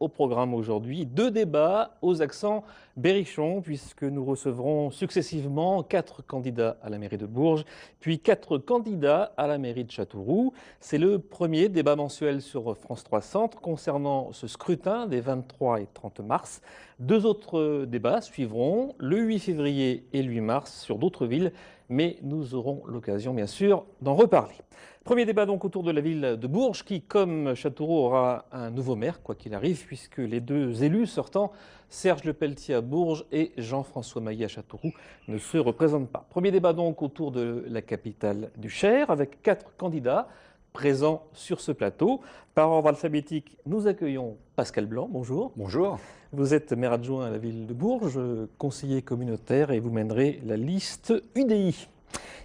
au programme aujourd'hui. 2 débats aux accents berrichons, puisque nous recevrons successivement 4 candidats à la mairie de Bourges, puis 4 candidats à la mairie de Châteauroux. C'est le premier débat mensuel sur France 3 Centre concernant ce scrutin des 23 et 30 mars. 2 autres débats suivront le 8 février et le 8 mars sur d'autres villes, mais nous aurons l'occasion bien sûr d'en reparler. Premier débat donc autour de la ville de Bourges qui, comme Châteauroux, aura un nouveau maire, quoi qu'il arrive, puisque les 2 élus sortants, Serge Lepelletier à Bourges et Jean-François Maillet à Châteauroux, ne se représentent pas. Premier débat donc autour de la capitale du Cher, avec 4 candidats présents sur ce plateau. Par ordre alphabétique, nous accueillons Pascal Blanc, bonjour. Bonjour. Vous êtes maire adjoint à la ville de Bourges, conseiller communautaire et vous mènerez la liste UDI.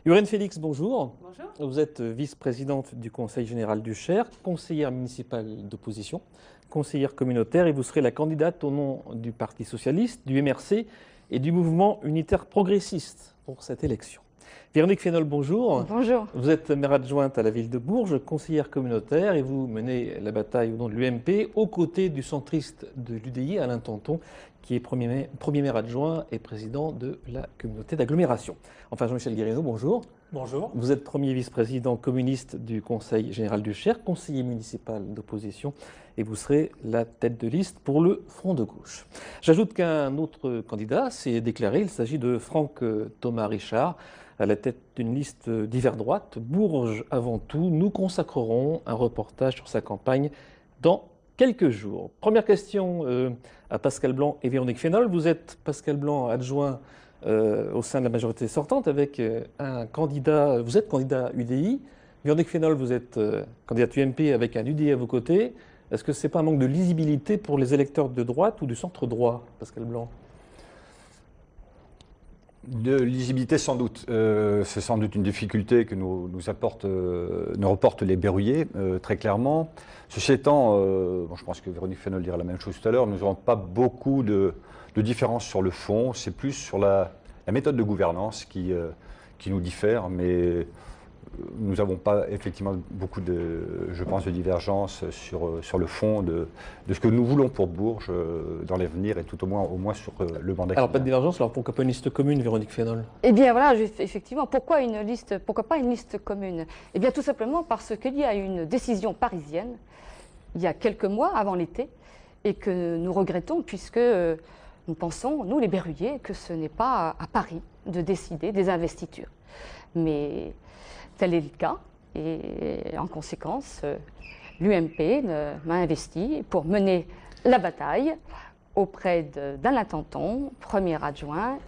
Urène Félix, bonjour. Bonjour. Vous êtes vice-présidente du Conseil général du Cher, conseillère municipale d'opposition, conseillère communautaire et vous serez la candidate au nom du Parti socialiste, du MRC et du mouvement unitaire progressiste pour cette élection. Véronique Fénol, bonjour. Bonjour. Vous êtes maire adjointe à la ville de Bourges, conseillère communautaire et vous menez la bataille au nom de l'UMP aux côtés du centriste de l'UDI, Alain Tanton, qui est premier maire adjoint et président de la communauté d'agglomération. Enfin, Jean-Michel Guérinot, bonjour. Bonjour. Vous êtes premier vice-président communiste du Conseil général du Cher, conseiller municipal d'opposition et vous serez la tête de liste pour le Front de gauche. J'ajoute qu'un autre candidat s'est déclaré, il s'agit de Franck Thomas Richard, à la tête d'une liste d'hiver droite, Bourges avant tout. Nous consacrerons un reportage sur sa campagne dans quelques jours. Première question à Pascal Blanc et Véronique Fénol. Vous êtes, Pascal Blanc, adjoint au sein de la majorité sortante avec un candidat, vous êtes candidat UDI. Véronique Fénol, vous êtes candidate UMP avec un UDI à vos côtés. Est-ce que ce n'est pas un manque de lisibilité pour les électeurs de droite ou du centre droit, Pascal Blanc ? De lisibilité sans doute. C'est sans doute une difficulté que nous reportent les berruyers, très clairement. Ceci étant, je pense que Véronique Fénol dira la même chose tout à l'heure, nous n'aurons pas beaucoup de différences sur le fond, c'est plus sur la méthode de gouvernance qui nous diffère, mais nous n'avons pas effectivement beaucoup de divergences sur le fond de ce que nous voulons pour Bourges dans l'avenir et tout au moins sur le mandat. Alors pas de divergence, alors pourquoi pas une liste commune, Véronique Fénol ? Eh bien voilà, effectivement, pourquoi pas une liste commune? Eh bien tout simplement parce qu'il y a une décision parisienne, il y a quelques mois avant l'été, et que nous regrettons puisque nous pensons, nous les berruyers, que ce n'est pas à Paris de décider des investitures. Mais tel est le cas et en conséquence, l'UMP m'a investi pour mener la bataille auprès d'Alain Tanton, premier adjoint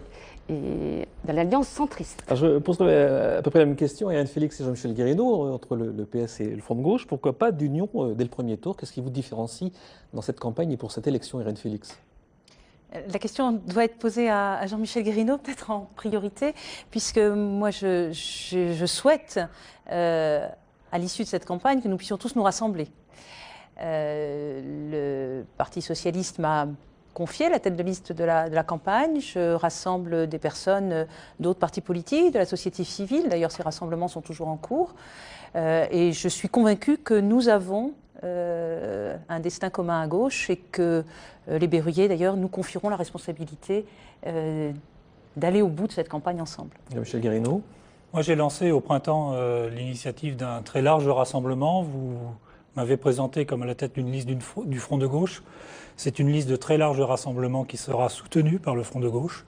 et de l'Alliance centriste. Alors je poserai à peu près la même question à Anne Félix et Jean-Michel Guérinot entre le PS et le Front de gauche. Pourquoi pas d'union dès le premier tour? Qu'est-ce qui vous différencie dans cette campagne et pour cette élection, Irène Félix? La question doit être posée à Jean-Michel Guérinot, peut-être en priorité, puisque moi je souhaite, à l'issue de cette campagne, que nous puissions tous nous rassembler. Le Parti socialiste m'a confié la tête de liste de la campagne. Je rassemble des personnes d'autres partis politiques, de la société civile. D'ailleurs, ces rassemblements sont toujours en cours. Et je suis convaincue que nous avons un destin commun à gauche et que les berruyers, d'ailleurs, nous confieront la responsabilité d'aller au bout de cette campagne ensemble. Michel Guérinot. Moi, j'ai lancé au printemps l'initiative d'un très large rassemblement. Vous m'avez présenté comme à la tête d'une liste du Front de gauche. C'est une liste de très large rassemblement qui sera soutenue par le Front de gauche.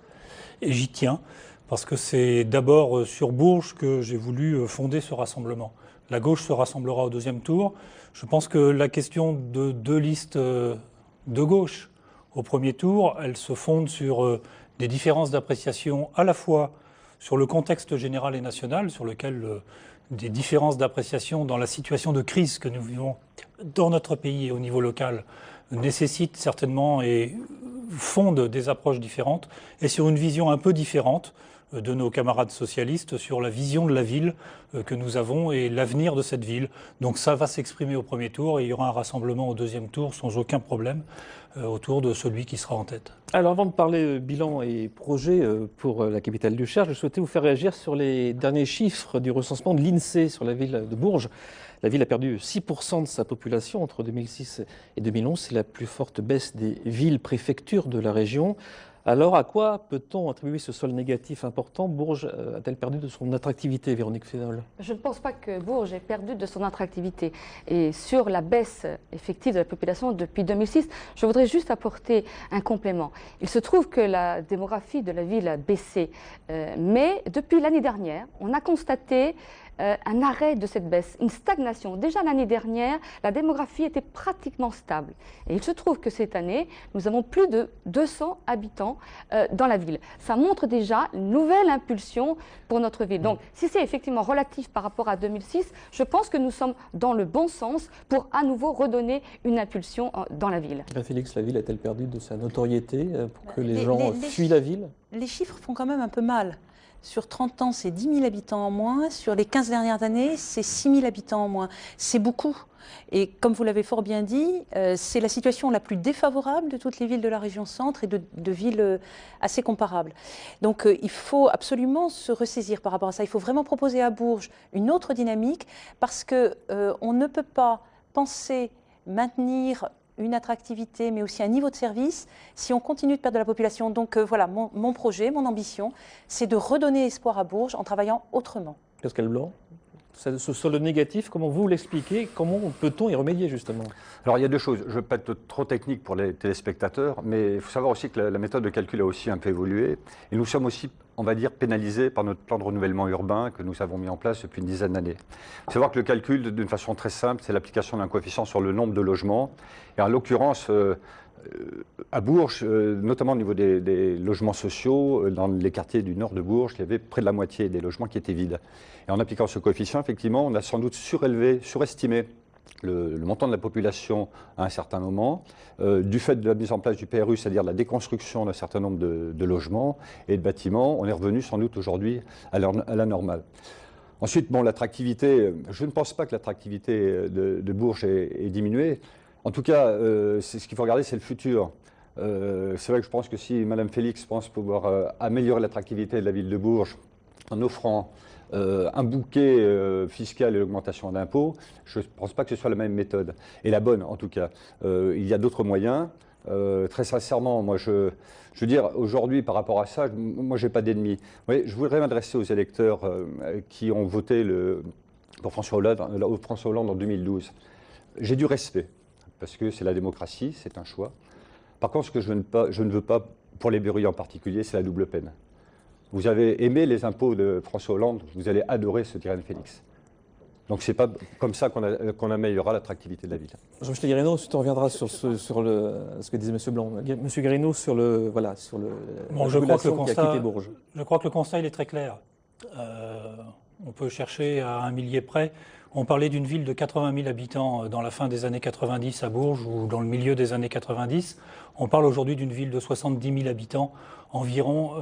Et j'y tiens, parce que c'est d'abord sur Bourges que j'ai voulu fonder ce rassemblement. La gauche se rassemblera au deuxième tour. Je pense que la question de 2 listes de gauche au premier tour, elle se fonde sur des différences d'appréciation à la fois sur le contexte général et national, sur lequel des différences d'appréciation dans la situation de crise que nous vivons dans notre pays et au niveau local nécessitent certainement et fondent des approches différentes, et sur une vision un peu différente. de nos camarades socialistes sur la vision de la ville que nous avons et l'avenir de cette ville. Donc ça va s'exprimer au premier tour et il y aura un rassemblement au deuxième tour sans aucun problème autour de celui qui sera en tête. Alors avant de parler bilan et projet pour la capitale du Cher, je souhaitais vous faire réagir sur les derniers chiffres du recensement de l'INSEE sur la ville de Bourges. La ville a perdu 6% de sa population entre 2006 et 2011. C'est la plus forte baisse des villes-préfectures de la région. Alors, à quoi peut-on attribuer ce sol négatif important? Bourges a-t-elle perdu de son attractivité, Véronique Fénol? Je ne pense pas que Bourges ait perdu de son attractivité. Et sur la baisse effective de la population depuis 2006, je voudrais juste apporter un complément. Il se trouve que la démographie de la ville a baissé, mais depuis l'année dernière, on a constaté un arrêt de cette baisse, une stagnation. Déjà l'année dernière, la démographie était pratiquement stable. Et il se trouve que cette année, nous avons plus de 200 habitants dans la ville. Ça montre déjà une nouvelle impulsion pour notre ville. Donc, si c'est effectivement relatif par rapport à 2006, je pense que nous sommes dans le bon sens pour à nouveau redonner une impulsion dans la ville. Félix, la ville a-t-elle perdu de sa notoriété pour que les gens fuient la ville? Les chiffres font quand même un peu mal. Sur 30 ans, c'est 10 000 habitants en moins. Sur les 15 dernières années, c'est 6 000 habitants en moins. C'est beaucoup. Et comme vous l'avez fort bien dit, c'est la situation la plus défavorable de toutes les villes de la région centre et de villes assez comparables. Donc il faut absolument se ressaisir par rapport à ça. Il faut vraiment proposer à Bourges une autre dynamique parce qu'on ne peut pas penser maintenir une attractivité, mais aussi un niveau de service, si on continue de perdre de la population. Donc voilà, mon projet, mon ambition, c'est de redonner espoir à Bourges en travaillant autrement. Pascal Blanc, ce solde négatif, comment vous l'expliquez? Comment peut-on y remédier justement? Alors il y a deux choses. Je ne veux pas être trop technique pour les téléspectateurs, mais il faut savoir aussi que la méthode de calcul a aussi un peu évolué. Et nous sommes aussi, on va dire, pénalisés par notre plan de renouvellement urbain que nous avons mis en place depuis une dizaine d'années. Il faut savoir que le calcul, d'une façon très simple, c'est l'application d'un coefficient sur le nombre de logements. Et en l'occurrence, à Bourges, notamment au niveau des logements sociaux, dans les quartiers du nord de Bourges, il y avait près de la moitié des logements qui étaient vides. Et en appliquant ce coefficient, effectivement, on a sans doute surestimé le montant de la population à un certain moment, du fait de la mise en place du PRU, c'est-à-dire la déconstruction d'un certain nombre de logements et de bâtiments, on est revenu sans doute aujourd'hui à la normale. Ensuite, bon, l'attractivité, je ne pense pas que l'attractivité de Bourges ait diminué. En tout cas, ce qu'il faut regarder, c'est le futur. C'est vrai que je pense que si Mme Félix pense pouvoir améliorer l'attractivité de la ville de Bourges en offrant un bouquet fiscal et l'augmentation d'impôts, je ne pense pas que ce soit la même méthode, et la bonne en tout cas. Il y a d'autres moyens. Très sincèrement, moi je veux dire, aujourd'hui par rapport à ça, moi je n'ai pas d'ennemis. Je voudrais m'adresser aux électeurs qui ont voté pour François Hollande en 2012. J'ai du respect, parce que c'est la démocratie, c'est un choix. Par contre, ce que je ne veux pas, pour les verrouillés en particulier, c'est la double peine. Vous avez aimé les impôts de François Hollande, vous allez adorer ce Diane Félix. Donc ce n'est pas comme ça qu'on améliorera l'attractivité de la ville. Jean-Michel Guérinot, ensuite on reviendra sur ce que disait M. Blanc. M. Guérinot sur la population qui a quitté Bourges. Je crois que le constat il est très clair. On peut chercher à un millier près. On parlait d'une ville de 80 000 habitants dans la fin des années 90 à Bourges ou dans le milieu des années 90. On parle aujourd'hui d'une ville de 70 000 habitants environ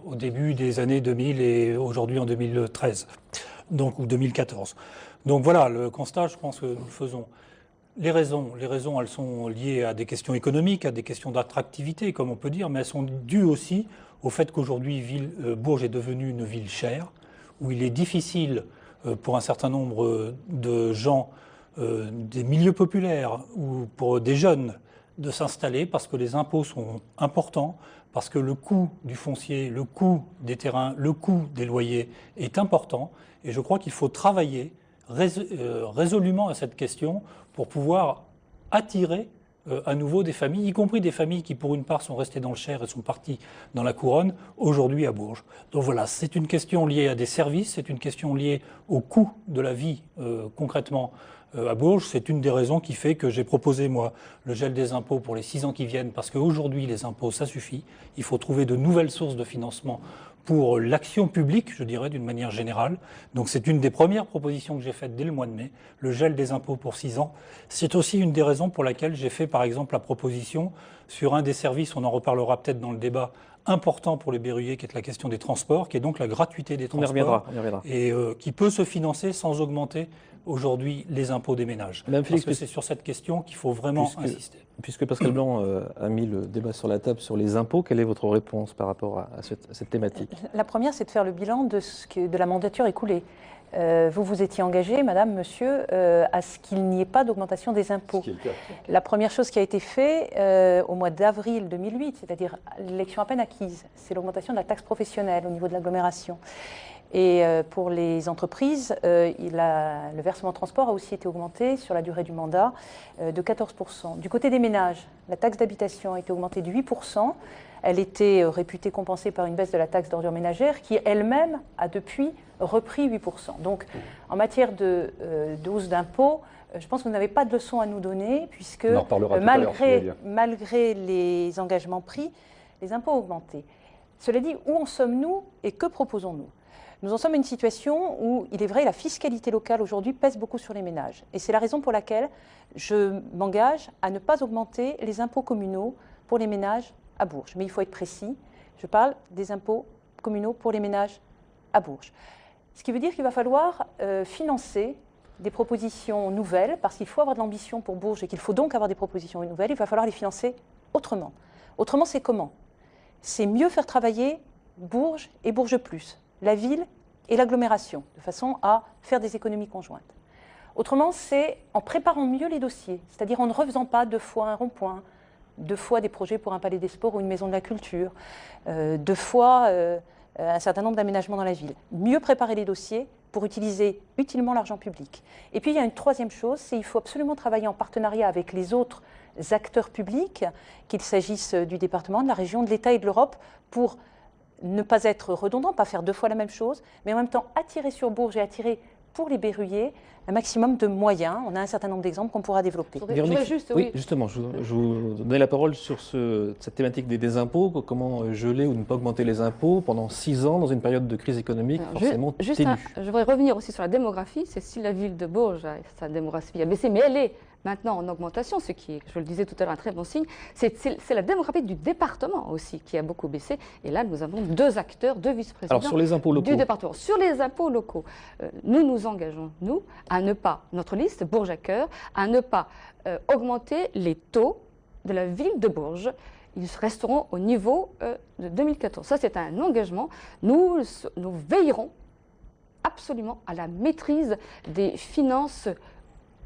au début des années 2000 et aujourd'hui en 2013, donc, ou 2014. Donc voilà, le constat, je pense que nous le faisons. Les raisons, elles sont liées à des questions économiques, à des questions d'attractivité, comme on peut dire, mais elles sont dues aussi au fait qu'aujourd'hui, Bourges est devenue une ville chère, où il est difficile pour un certain nombre de gens des milieux populaires ou pour des jeunes de s'installer parce que les impôts sont importants, parce que le coût du foncier, le coût des terrains, le coût des loyers est important. Et je crois qu'il faut travailler résolument à cette question pour pouvoir attirer à nouveau des familles, y compris des familles qui pour une part sont restées dans le Cher et sont parties dans la Couronne, aujourd'hui à Bourges. Donc voilà, c'est une question liée à des services, c'est une question liée au coût de la vie concrètement à Bourges. C'est une des raisons qui fait que j'ai proposé, moi, le gel des impôts pour les 6 ans qui viennent, parce qu'aujourd'hui, les impôts, ça suffit. Il faut trouver de nouvelles sources de financement pour l'action publique, je dirais, d'une manière générale. Donc c'est une des premières propositions que j'ai faites dès le mois de mai, le gel des impôts pour 6 ans. C'est aussi une des raisons pour laquelle j'ai fait, par exemple, la proposition sur un des services, on en reparlera peut-être dans le débat, important pour les berruyers, qui est la question des transports, qui est donc la gratuité des transports, on y reviendra. et qui peut se financer sans augmenter aujourd'hui les impôts des ménages. Parce que c'est sur cette question qu'il faut vraiment insister. Puisque Pascal Blanc a mis le débat sur la table sur les impôts, quelle est votre réponse par rapport à cette thématique? La première, c'est de faire le bilan de la mandature écoulée. Vous vous étiez engagé, madame, monsieur, à ce qu'il n'y ait pas d'augmentation des impôts. La première chose qui a été faite au mois d'avril 2008, c'est-à-dire l'élection à peine acquise, c'est l'augmentation de la taxe professionnelle au niveau de l'agglomération. Et pour les entreprises, le versement transport a aussi été augmenté sur la durée du mandat de 14%. Du côté des ménages, la taxe d'habitation a été augmentée de 8%. Elle était réputée compensée par une baisse de la taxe d'ordures ménagères qui elle-même a depuis repris 8%. Donc en matière de hausse d'impôts, je pense que vous n'avez pas de leçon à nous donner puisque malgré les engagements pris, les impôts ont augmenté. Cela dit, où en sommes-nous et que proposons-nous ? Nous en sommes à une situation où, il est vrai, la fiscalité locale aujourd'hui pèse beaucoup sur les ménages. Et c'est la raison pour laquelle je m'engage à ne pas augmenter les impôts communaux pour les ménages à Bourges. Mais il faut être précis, je parle des impôts communaux pour les ménages à Bourges. Ce qui veut dire qu'il va falloir financer des propositions nouvelles, parce qu'il faut avoir de l'ambition pour Bourges et qu'il faut donc avoir des propositions nouvelles, il va falloir les financer autrement. Autrement, c'est comment ? C'est mieux faire travailler Bourges et Bourges Plus, la ville et l'agglomération, de façon à faire des économies conjointes. Autrement, c'est en préparant mieux les dossiers, c'est-à-dire en ne refaisant pas 2 fois un rond-point, 2 fois des projets pour un palais des sports ou une maison de la culture, 2 fois un certain nombre d'aménagements dans la ville. Mieux préparer les dossiers pour utiliser utilement l'argent public. Et puis il y a une troisième chose, c'est qu'il faut absolument travailler en partenariat avec les autres acteurs publics, qu'il s'agisse du département, de la région, de l'État et de l'Europe, pour ne pas être redondant, pas faire 2 fois la même chose, mais en même temps attirer sur Bourges et attirer pour les berruyers un maximum de moyens. On a un certain nombre d'exemples qu'on pourra développer. Oui, justement, je vous donnais la parole sur cette thématique des impôts, comment geler ou ne pas augmenter les impôts pendant 6 ans dans une période de crise économique forcément ténue. Je voudrais revenir aussi sur la démographie. C'est si la ville de Bourges, sa démographie a baissé, mais elle est maintenant en augmentation, ce qui est, je le disais tout à l'heure, un très bon signe. C'est la démographie du département aussi qui a beaucoup baissé. Et là, nous avons 2 acteurs, 2 vice-présidents. Alors sur les impôts locaux. Du département. Sur les impôts locaux, nous nous engageons, nous, à ne pas, notre liste Bourges à cœur, à ne pas augmenter les taux de la ville de Bourges. Ils resteront au niveau de 2014. Ça, c'est un engagement. Nous veillerons absolument à la maîtrise des finances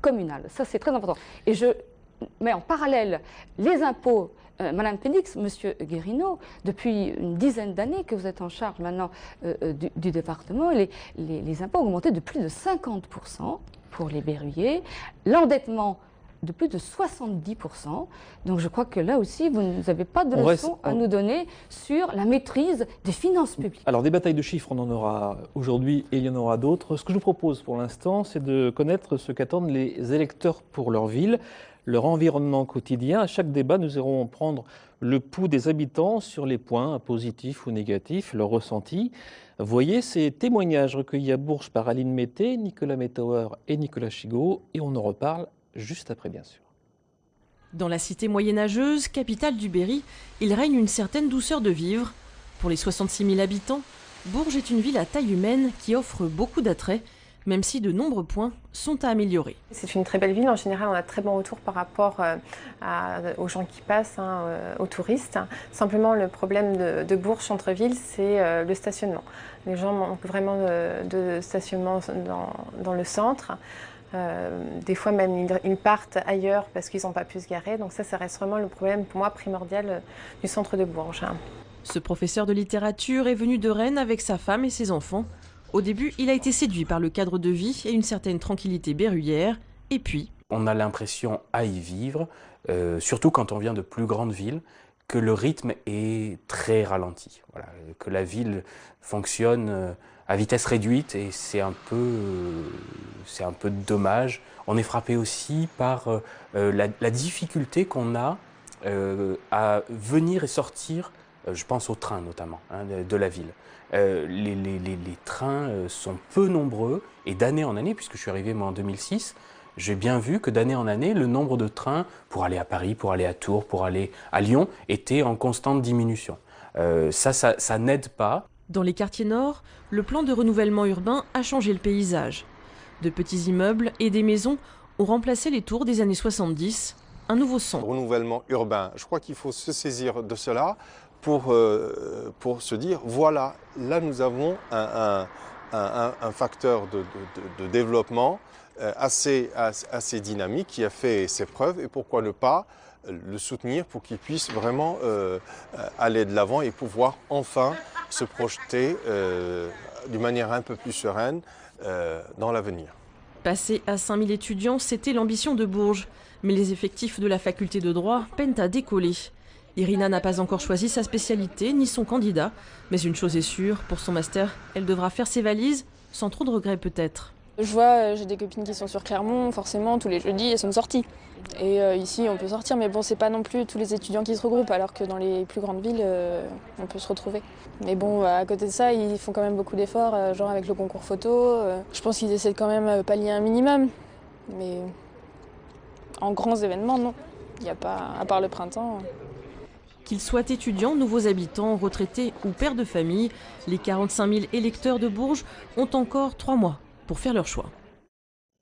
communales. Ça, c'est très important. Et je mets en parallèle les impôts. Madame Félix, Monsieur Guérino, depuis une dizaine d'années que vous êtes en charge maintenant du département, les impôts ont augmenté de plus de 50% pour les berruyers. L'endettement de plus de 70%. Donc je crois que là aussi, vous n'avez pas de leçon à nous donner sur la maîtrise des finances publiques. Alors des batailles de chiffres, on en aura aujourd'hui et il y en aura d'autres. Ce que je vous propose pour l'instant, c'est de connaître ce qu'attendent les électeurs pour leur ville, leur environnement quotidien. À chaque débat, nous irons prendre le pouls des habitants sur les points positifs ou négatifs, leurs ressentis. Voyez ces témoignages recueillis à Bourges par Aline Mété, Nicolas Mettauer et Nicolas Chigot, et on en reparle juste après, bien sûr. Dans la cité moyenâgeuse, capitale du Berry, il règne une certaine douceur de vivre. Pour les 66 000 habitants, Bourges est une ville à taille humaine qui offre beaucoup d'attraits, même si de nombreux points sont à améliorer. C'est une très belle ville. En général, on a de très bons retours par rapport aux gens qui passent, aux touristes. Simplement, le problème de Bourges centre-ville, c'est le stationnement. Les gens manquent vraiment de stationnement dans le centre. Des fois même ils partent ailleurs parce qu'ils n'ont pas pu se garer. Donc ça reste vraiment le problème pour moi primordial du centre de Bourges. Ce professeur de littérature est venu de Rennes avec sa femme et ses enfants. Au début, il a été séduit par le cadre de vie et une certaine tranquillité berruyère. Et puis... On a l'impression à y vivre, surtout quand on vient de plus grandes villes, que le rythme est très ralenti, voilà, que la ville fonctionne à vitesse réduite et c'est un peu dommage. On est frappé aussi par la difficulté qu'on a à venir et sortir, je pense aux trains notamment, hein, de la ville. Les trains sont peu nombreux et d'année en année, puisque je suis arrivé moi en 2006, j'ai bien vu que d'année en année, le nombre de trains pour aller à Paris, pour aller à Tours, pour aller à Lyon était en constante diminution. Ça n'aide pas. Dans les quartiers nord, le plan de renouvellement urbain a changé le paysage. De petits immeubles et des maisons ont remplacé les tours des années 70. Un nouveau son. Renouvellement urbain, je crois qu'il faut se saisir de cela pour se dire, voilà, là nous avons un facteur de développement assez dynamique qui a fait ses preuves et pourquoi ne pas le soutenir pour qu'il puisse vraiment aller de l'avant et pouvoir enfin se projeter d'une manière un peu plus sereine dans l'avenir. Passer à 5000 étudiants, c'était l'ambition de Bourges. Mais les effectifs de la faculté de droit peinent à décoller. Irina n'a pas encore choisi sa spécialité ni son candidat. Mais une chose est sûre, pour son master, elle devra faire ses valises, sans trop de regrets peut-être. Je vois, j'ai des copines qui sont sur Clermont, forcément tous les jeudis elles sont sorties. Et ici on peut sortir, mais bon c'est pas non plus tous les étudiants qui se regroupent, alors que dans les plus grandes villes on peut se retrouver. Mais bon, à côté de ça, ils font quand même beaucoup d'efforts, genre avec le concours photo. Je pense qu'ils essaient de quand même pallier un minimum. Mais en grands événements, non. Il n'y a pas, à part le printemps. Qu'ils soient étudiants, nouveaux habitants, retraités ou pères de famille, les 45 000 électeurs de Bourges ont encore 3 mois pour faire leur choix.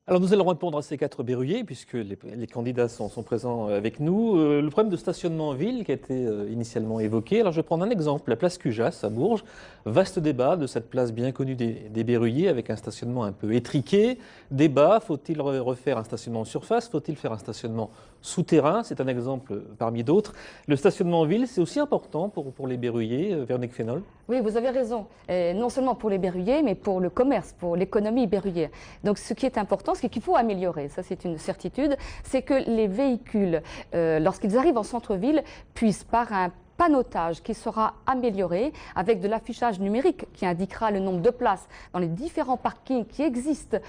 Alors nous allons répondre à ces 4 berruyers puisque les candidats sont présents avec nous. Le problème de stationnement en ville qui a été initialement évoqué. Alors je vais prendre un exemple, la place Cujas à Bourges. Vaste débat de cette place bien connue des berruyers avec un stationnement un peu étriqué. Débat, faut-il refaire un stationnement en surface? Faut-il faire un stationnement souterrain? C'est un exemple parmi d'autres. Le stationnement en ville, c'est aussi important pour les berruyers, Véronique Fénol. Oui, vous avez raison. Et non seulement pour les berruyers, mais pour le commerce, pour l'économie berruyère. Donc ce qui est important, ce qu'il faut améliorer, ça c'est une certitude, c'est que les véhicules, lorsqu'ils arrivent en centre-ville, puissent par un panneautage qui sera amélioré avec de l'affichage numérique qui indiquera le nombre de places dans les différents parkings qui existent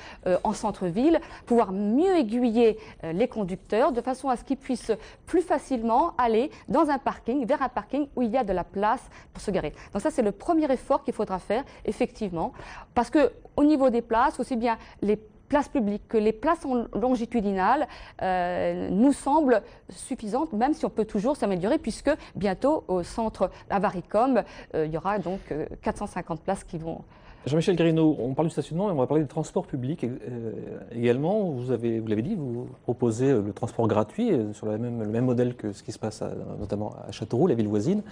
en centre-ville, pouvoir mieux aiguiller les conducteurs de façon à ce qu'ils puissent plus facilement aller dans un parking, vers un parking où il y a de la place pour se garer. Donc ça c'est le premier effort qu'il faudra faire effectivement, parce que au niveau des places, aussi bien les places publiques que les places longitudinales nous semblent suffisantes, même si on peut toujours s'améliorer, puisque bientôt au centre Avaricom, il y aura donc 450 places qui vont... Jean-Michel Guérinot, on parle du stationnement et on va parler des transports publics également. Vous l'avez dit, vous proposez le transport gratuit sur le même modèle que ce qui se passe notamment à Châteauroux, la ville voisine,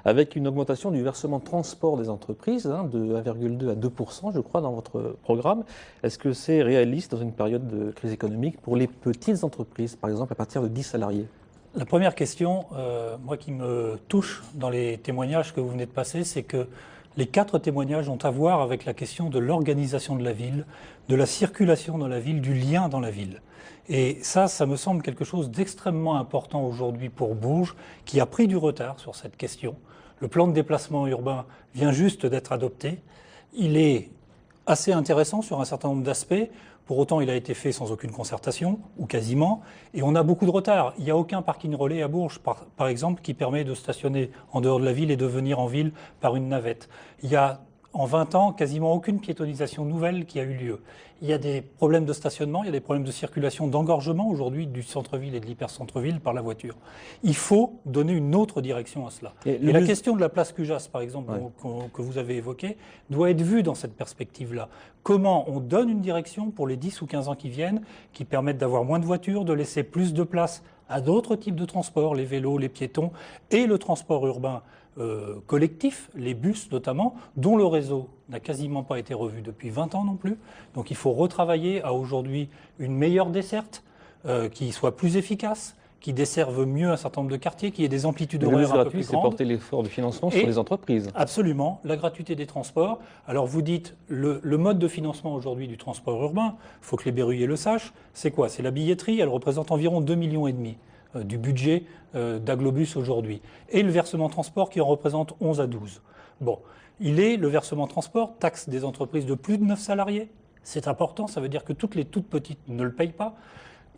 avec une augmentation du versement de transport des entreprises de 1,2 à 2%, je crois, dans votre programme. Est-ce que c'est réaliste dans une période de crise économique pour les petites entreprises, par exemple à partir de 10 salariés? La première question, moi qui me touche dans les témoignages que vous venez de passer, c'est que les 4 témoignages ont à voir avec la question de l'organisation de la ville, de la circulation dans la ville, du lien dans la ville. Et ça me semble quelque chose d'extrêmement important aujourd'hui pour Bourges, qui a pris du retard sur cette question. Le plan de déplacement urbain vient juste d'être adopté. Il est assez intéressant sur un certain nombre d'aspects. Pour autant, il a été fait sans aucune concertation, ou quasiment, et on a beaucoup de retard. Il n'y a aucun parking relais à Bourges, par exemple, qui permet de stationner en dehors de la ville et de venir en ville par une navette. Il y a, en 20 ans, quasiment aucune piétonisation nouvelle qui a eu lieu. Il y a des problèmes de stationnement, il y a des problèmes de circulation, d'engorgement aujourd'hui du centre-ville et de l'hyper-centre-ville par la voiture. Il faut donner une autre direction à cela. Et la question de la place Cujas, par exemple, que vous avez évoquée, doit être vue dans cette perspective-là. Comment on donne une direction pour les 10 ou 15 ans qui viennent, qui permettent d'avoir moins de voitures, de laisser plus de place à d'autres types de transports, les vélos, les piétons, et le transport urbain collectif, les bus notamment, dont le réseau n'a quasiment pas été revu depuis 20 ans non plus. Donc il faut retravailler à aujourd'hui une meilleure desserte qui soit plus efficace, qui desserve mieux un certain nombre de quartiers, qui ait des amplitudes horaires un peu plus grandes. C'est porter l'effort de financement sur les entreprises. Absolument, la gratuité des transports. Alors vous dites, le mode de financement aujourd'hui du transport urbain, il faut que les berruyers le sachent, c'est quoi? C'est la billetterie, elle représente environ 2,5 millions du budget d'Aglobus aujourd'hui. Et le versement transport qui en représente 11 à 12. Bon, le versement transport, taxe des entreprises de plus de 9 salariés. C'est important, ça veut dire que toutes les toutes petites ne le payent pas.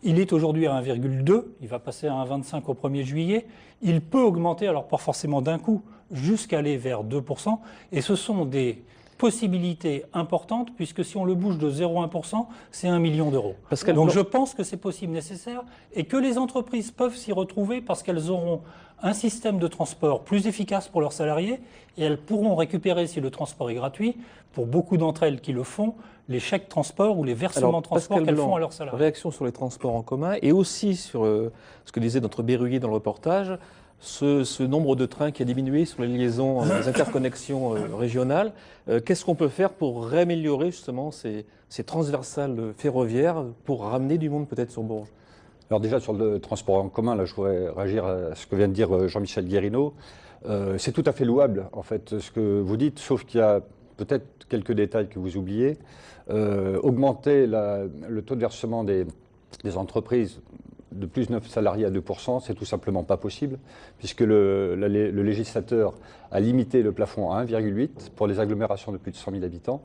Il est aujourd'hui à 1,2, il va passer à 1,25 au 1er juillet. Il peut augmenter, alors pas forcément d'un coup, jusqu'à aller vers 2%. Et ce sont des possibilités importantes, puisque si on le bouge de 0,1%, c'est 1 million d'euros. Donc je pense que c'est possible, nécessaire, et que les entreprises peuvent s'y retrouver parce qu'elles auront un système de transport plus efficace pour leurs salariés, et elles pourront récupérer, si le transport est gratuit, pour beaucoup d'entre elles qui le font, les chèques transport ou les versements transport qu'elles font à leurs salariés. Réaction sur les transports en commun et aussi sur ce que disait notre Berruyer dans le reportage, ce nombre de trains qui a diminué sur les liaisons, les interconnexions régionales. Qu'est-ce qu'on peut faire pour réaméliorer justement ces transversales ferroviaires pour ramener du monde peut-être sur Bourges? Alors déjà sur le transport en commun, là je voudrais réagir à ce que vient de dire Jean-Michel Guérineau. C'est tout à fait louable en fait ce que vous dites, sauf qu'il y a peut-être quelques détails que vous oubliez. Augmenter le taux de versement des entreprises de plus de 9 salariés à 2%, c'est tout simplement pas possible, puisque le législateur a limité le plafond à 1,8 pour les agglomérations de plus de 100 000 habitants,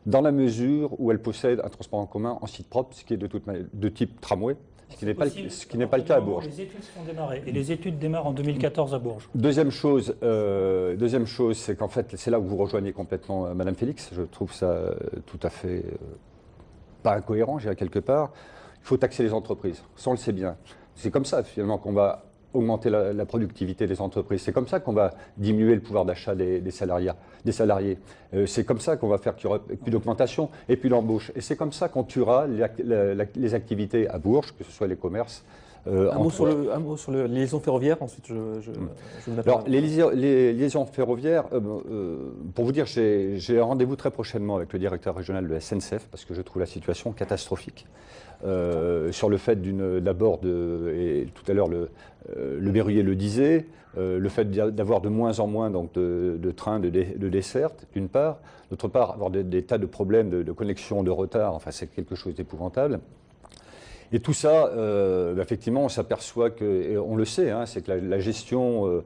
dans la mesure où elles possèdent un transport en commun en site propre, ce qui est de type tramway, ce qui n'est pas le cas à Bourges. Les études se sont démarrées, et les études démarrent en 2014 à Bourges. Deuxième chose, c'est qu'en fait, c'est là où vous rejoignez complètement Madame Félix. Je trouve ça tout à fait pas incohérent, j'irais quelque part. Il faut taxer les entreprises, ça on le sait bien. C'est comme ça finalement qu'on va augmenter la productivité des entreprises. C'est comme ça qu'on va diminuer le pouvoir d'achat des salariés. C'est comme ça qu'on va faire qu'il n'y aura plus d'augmentation et plus d'embauche. Et c'est comme ça qu'on tuera les activités à Bourges, que ce soit les commerces. Un mot sur les liaisons ferroviaires, ensuite je Alors, les liaisons ferroviaires, pour vous dire, j'ai un rendez-vous très prochainement avec le directeur régional de la SNCF, parce que je trouve la situation catastrophique. Sur le fait d'abord, et tout à l'heure le Berruyer le disait, le fait d'avoir de moins en moins donc, de trains de desserte, d'une part. D'autre part, avoir des tas de problèmes de connexion, de retard, enfin c'est quelque chose d'épouvantable. Et tout ça, effectivement, on s'aperçoit que, et on le sait, hein, c'est que la gestion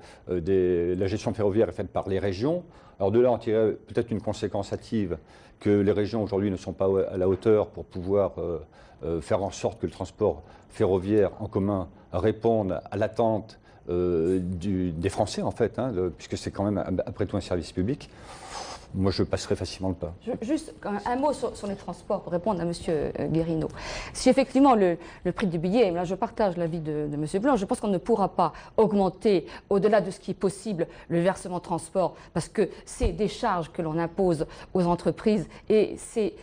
ferroviaire est faite par les régions. Alors de là, on tirait peut-être une conséquence hâtive que les régions aujourd'hui ne sont pas à la hauteur pour pouvoir faire en sorte que le transport ferroviaire en commun réponde à l'attente des Français, en fait, hein, puisque c'est quand même, après tout, un service public. Moi, je passerai facilement le pas. Juste un mot sur les transports pour répondre à M. Guérineau. Si effectivement le prix du billet, là je partage l'avis de M. Blanc, je pense qu'on ne pourra pas augmenter au-delà de ce qui est possible le versement transport parce que c'est des charges que l'on impose aux entreprises et c'est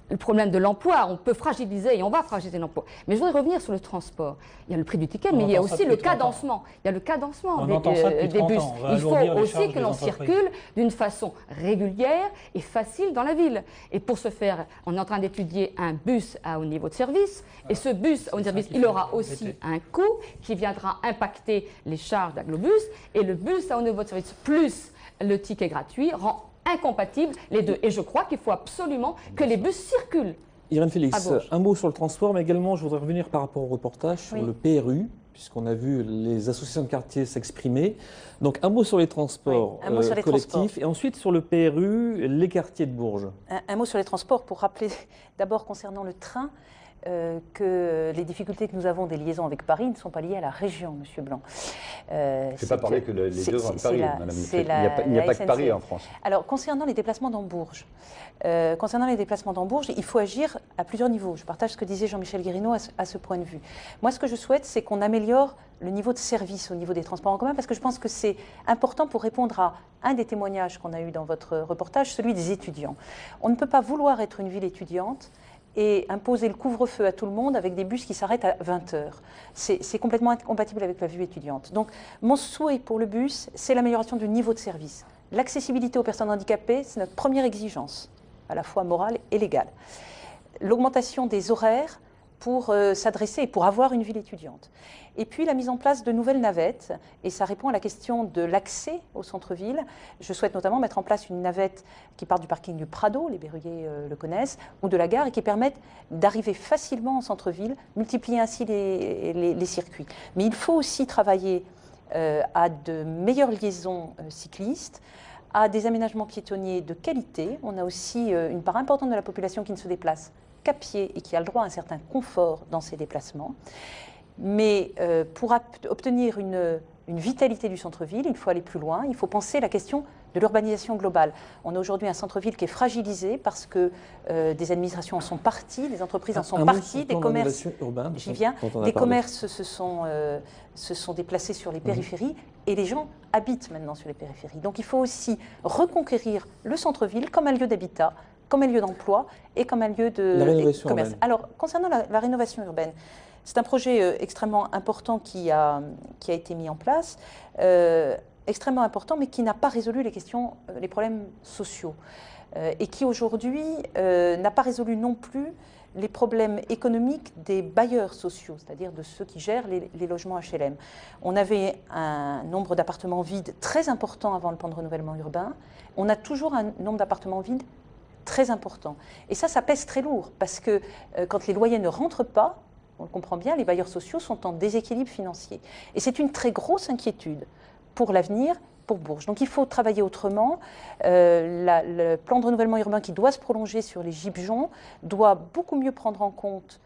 le problème de l'emploi. On peut fragiliser et on va fragiliser l'emploi. Mais je voudrais revenir sur le transport. Il y a le prix du ticket, mais il y a aussi le cadencement. Il y a le cadencement des bus. Il faut aussi que l'on circule d'une façon régulière et facile dans la ville. Et pour ce faire, on est en train d'étudier un bus à haut niveau de service. Et ce bus à haut niveau de service, il aura aussi un coût qui viendra impacter les charges d'Aglobus. Et le bus à haut niveau de service plus le ticket gratuit rend incompatibles les deux. Et je crois qu'il faut absolument que les bus circulent. Irène Félix, un mot sur le transport, mais également je voudrais revenir par rapport au reportage sur le PRU, puisqu'on a vu les associations de quartier s'exprimer. Donc un mot sur les transports collectifs et ensuite sur le PRU, les quartiers de Bourges. Un mot sur les transports pour rappeler d'abord concernant le train. Que les difficultés que nous avons des liaisons avec Paris ne sont pas liées à la région, Monsieur Blanc. Je ne fais pas parler que les deux vont à Paris, Madame. Il n'y a pas que Paris en France. Alors, concernant les déplacements dans Bourges, il faut agir à plusieurs niveaux. Je partage ce que disait Jean-Michel Guérineau à ce point de vue. Moi, ce que je souhaite, c'est qu'on améliore le niveau de service au niveau des transports en commun, parce que je pense que c'est important pour répondre à un des témoignages qu'on a eu dans votre reportage, celui des étudiants. On ne peut pas vouloir être une ville étudiante et imposer le couvre-feu à tout le monde avec des bus qui s'arrêtent à 20h. C'est complètement incompatible avec la vue étudiante. Donc, mon souhait pour le bus, c'est l'amélioration du niveau de service. L'accessibilité aux personnes handicapées, c'est notre première exigence, à la fois morale et légale. L'augmentation des horaires pour s'adresser et pour avoir une ville étudiante. Et puis la mise en place de nouvelles navettes, et ça répond à la question de l'accès au centre-ville. Je souhaite notamment mettre en place une navette qui part du parking du Prado, les Berruyers le connaissent, ou de la gare, et qui permette d'arriver facilement au centre-ville, multiplier ainsi les circuits. Mais il faut aussi travailler à de meilleures liaisons cyclistes, à des aménagements piétonniers de qualité. On a aussi une part importante de la population qui ne se déplace qu'à pied et qui a le droit à un certain confort dans ses déplacements. Mais pour obtenir une vitalité du centre-ville, il faut aller plus loin, il faut penser la question de l'urbanisation globale. On a aujourd'hui un centre-ville qui est fragilisé parce que des administrations en sont parties, des entreprises en sont parties, des commerces, j'y viens, des commerces se sont déplacés sur les périphéries et les gens habitent maintenant sur les périphéries. Donc il faut aussi reconquérir le centre-ville comme un lieu d'habitat, comme un lieu d'emploi et comme un lieu de commerce. Urbaine. Alors, concernant la rénovation urbaine, c'est un projet extrêmement important qui a été mis en place, extrêmement important, mais qui n'a pas résolu les problèmes sociaux. Et qui aujourd'hui n'a pas résolu non plus les problèmes économiques des bailleurs sociaux, c'est-à-dire de ceux qui gèrent les logements HLM. On avait un nombre d'appartements vides très important avant le plan de renouvellement urbain. On a toujours un nombre d'appartements vides très important. Et ça pèse très lourd, parce que quand les loyers ne rentrent pas, on le comprend bien, les bailleurs sociaux sont en déséquilibre financier. Et c'est une très grosse inquiétude pour l'avenir, pour Bourges. Donc il faut travailler autrement. Le plan de renouvellement urbain qui doit se prolonger sur les gibejons doit beaucoup mieux prendre en compte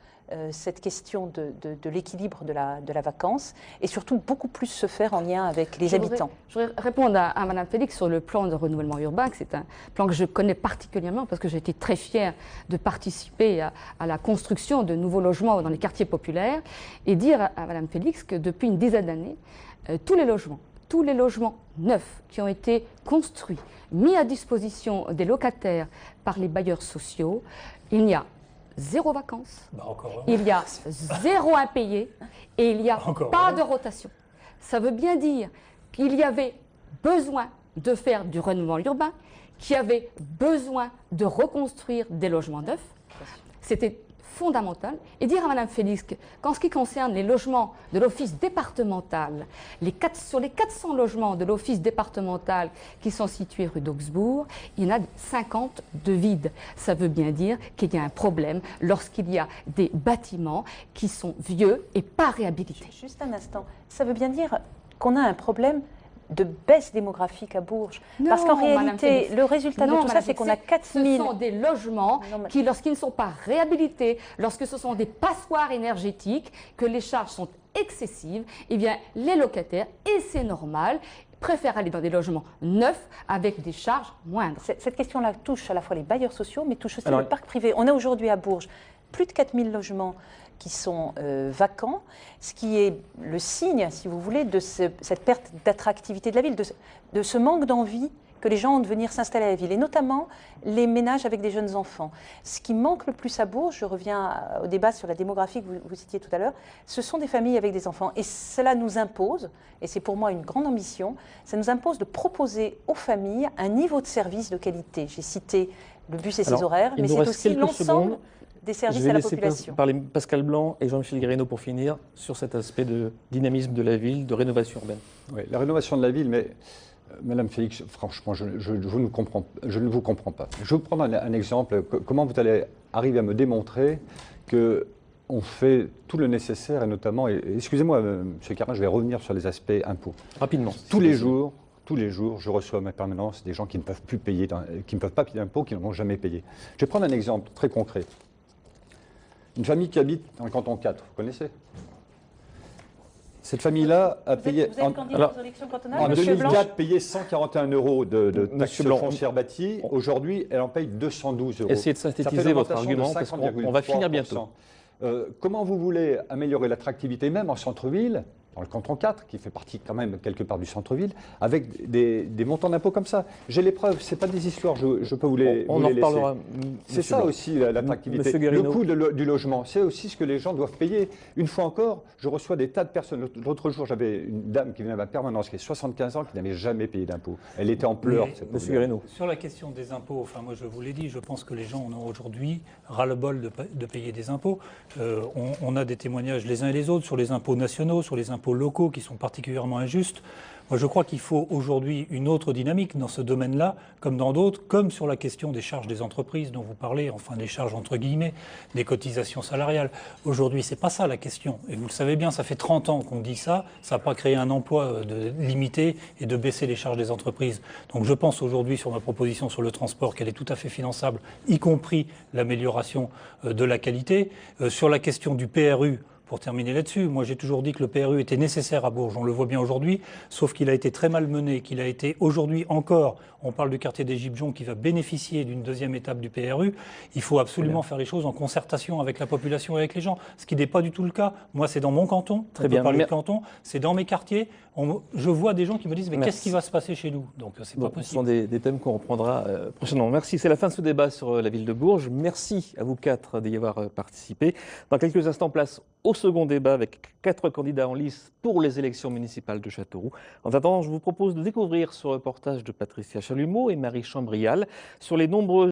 cette question de l'équilibre de la vacance et surtout beaucoup plus se faire en lien avec les habitants. Je voudrais répondre à Mme Félix sur le plan de renouvellement urbain, que c'est un plan que je connais particulièrement parce que j'ai été très fière de participer à la construction de nouveaux logements dans les quartiers populaires et dire à Mme Félix que depuis une dizaine d'années, tous les logements neufs qui ont été construits, mis à disposition des locataires par les bailleurs sociaux, il n'y a zéro vacances, il y a zéro impayé et il n'y a pas de rotation. Ça veut bien dire qu'il y avait besoin de faire du renouvellement urbain, qu'il y avait besoin de reconstruire des logements neufs. C'était fondamental. Et dire à Mme Félix qu'en ce qui concerne les logements de l'office départemental, sur les 400 logements de l'office départemental qui sont situés rue d'Augsbourg, il y en a 50 de vides. Ça veut bien dire qu'il y a un problème lorsqu'il y a des bâtiments qui sont vieux et pas réhabilités. Juste un instant. Ça veut bien dire qu'on a un problème de baisse démographique à Bourges. Non, parce qu'en réalité, le résultat de tout ça, c'est qu'on a 4000... Ce sont des logements qui, lorsqu'ils ne sont pas réhabilités, lorsque ce sont des passoires énergétiques, que les charges sont excessives, eh bien, les locataires, et c'est normal, préfèrent aller dans des logements neufs avec des charges moindres. Cette question-là touche à la fois les bailleurs sociaux, mais touche aussi le parc privé. On a aujourd'hui à Bourges plus de 4000 logements qui sont vacants, ce qui est le signe, si vous voulez, de cette perte d'attractivité de la ville, de ce manque d'envie que les gens ont de venir s'installer à la ville, et notamment les ménages avec des jeunes enfants. Ce qui manque le plus à Bourges, je reviens au débat sur la démographie que vous citiez tout à l'heure, ce sont des familles avec des enfants. Et cela nous impose, et c'est pour moi une grande ambition, ça nous impose de proposer aux familles un niveau de service de qualité. J'ai cité le bus et ses horaires, mais c'est aussi l'ensemble des services à la population. Je vais laisser parler Pascal Blanc et Jean-Michel Guérénaud pour finir sur cet aspect de dynamisme de la ville, de rénovation urbaine. Oui, la rénovation de la ville, mais Madame Félix, franchement, je ne vous comprends pas. Je vais vous prendre un exemple. Comment vous allez arriver à me démontrer qu'on fait tout le nécessaire, et notamment, excusez-moi, M. Carin, je vais revenir sur les aspects impôts. Rapidement. Tous les jours, je reçois à ma permanence des gens qui ne peuvent plus payer, qui ne peuvent pas payer d'impôts, qui n'en ont jamais payé. Je vais prendre un exemple très concret. Une famille qui habite dans le canton 4, vous connaissez ? Cette famille-là a payé, en 2004, payé 141 € de taxes foncières bâties. Aujourd'hui, elle en paye 212 €. Essayez de synthétiser votre argument, parce qu'on va finir bientôt. Comment vous voulez améliorer l'attractivité, même en centre-ville, dans le canton 4, qui fait partie quand même quelque part du centre-ville, avec des montants d'impôts comme ça. J'ai les preuves, ce n'est pas des histoires, je peux vous les On en laisser. reparlera. C'est ça aussi l'attractivité. Le coût du logement, c'est aussi ce que les gens doivent payer. Une fois encore, je reçois des tas de personnes. L'autre jour, j'avais une dame qui venait à ma permanence, qui a 75 ans, qui n'avait jamais payé d'impôts. Elle était en pleurs. Monsieur Guérénaud. Sur la question des impôts, enfin moi je vous l'ai dit, je pense que les gens en ont aujourd'hui ras-le-bol de payer des impôts. On a des témoignages les uns et les autres sur les impôts nationaux, sur les impôts locaux qui sont particulièrement injustes. Moi, je crois qu'il faut aujourd'hui une autre dynamique dans ce domaine-là, comme dans d'autres, comme sur la question des charges des entreprises dont vous parlez, enfin des charges entre guillemets, des cotisations salariales. Aujourd'hui, c'est pas ça la question. Et vous le savez bien, ça fait 30 ans qu'on dit ça. Ça n'a pas créé un emploi limité et de baisser les charges des entreprises. Donc je pense aujourd'hui sur ma proposition sur le transport qu'elle est tout à fait finançable, y compris l'amélioration de la qualité. Sur la question du PRU, pour terminer là-dessus, moi j'ai toujours dit que le PRU était nécessaire à Bourges, on le voit bien aujourd'hui, sauf qu'il a été très malmené, qu'il a été aujourd'hui encore, on parle du quartier des Gibjons qui va bénéficier d'une deuxième étape du PRU, il faut absolument faire les choses en concertation avec la population et avec les gens, ce qui n'est pas du tout le cas. Moi c'est dans mon canton, on peut parler de canton, c'est dans mes quartiers, je vois des gens qui me disent mais qu'est-ce qui va se passer chez nous? Donc c'est pas possible. Ce sont des thèmes qu'on reprendra prochainement. Merci, c'est la fin de ce débat sur la ville de Bourges. Merci à vous quatre d'y avoir participé. Dans quelques instants, place au second débat avec 4 candidats en lice pour les élections municipales de Châteauroux. En attendant, je vous propose de découvrir ce reportage de Patricia Chalumeau et Marie Chambrial sur les nombreux